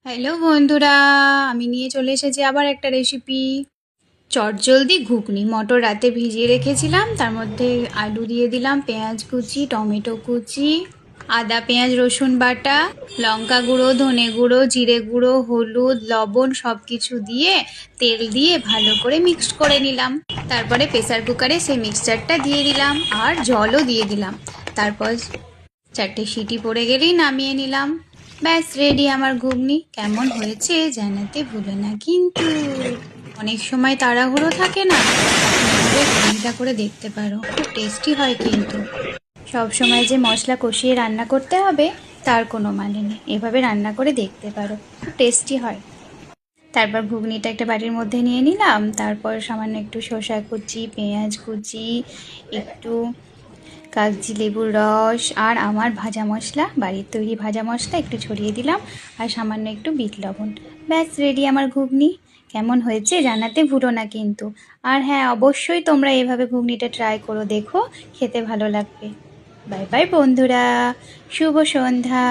Hello বন্ধুরা, আমি নিয়ে চলে এসেছি আবার একটা রেসিপি। চটজলদি ঘুগনি। মটর রাতে ভিজিয়ে রেখেছিলাম, তার মধ্যে আলু দিয়ে দিলাম, পেঁয়াজ কুচি, টমেটো কুচি, আদা পেঁয়াজ রসুন বাটা, লঙ্কা গুঁড়ো, ধনে গুঁড়ো, জিরে গুঁড়ো, হলুদ, লবণ সব কিছু দিয়ে তেল দিয়ে ভালো করে মিক্সড করে নিলাম। তারপরে প্রেসার কুকারে সেই মিক্সচারটা দিয়ে দিলাম আর জলও দিয়ে দিলাম। তারপর 4টে সিটি পড়ে গেলেই নামিয়ে নিলাম। ব্যাস রেডি আমার ঘুগনি। কেমন হয়েছে জানাতে ভুলো না কিন্তু। অনেক সময় তাড়াহুড়ো থাকে না, এভাবে ঘুগনিটা করে দেখতে পারো, খুব টেস্টি হয় কিন্তু। সব সময় যে মশলা কষিয়ে রান্না করতে হবে তার কোনো মানে নেই, এভাবে রান্না করে দেখতে পারো, খুব টেস্টি হয়। তারপর ঘুগনিটা একটা বাটির মধ্যে নিয়ে নিলাম, তারপর সামান্য একটু শসা কুচি, পেঁয়াজ কুচি, একটু কাগজি লেবুর রস আর আমার ভাজা মশলা, বাড়ির তৈরি ভাজা মশলা একটু ছড়িয়ে দিলাম আর সামান্য একটু বিট লবণ। ব্যাস রেডি আমার ঘুগনি। কেমন হয়েছে জানাতে ভুলো না কিন্তু। আর হ্যাঁ, অবশ্যই তোমরা এভাবে ঘুগনিটা ট্রাই করো, দেখো খেতে ভালো লাগবে। বাই বাই বন্ধুরা, শুভ সন্ধ্যা।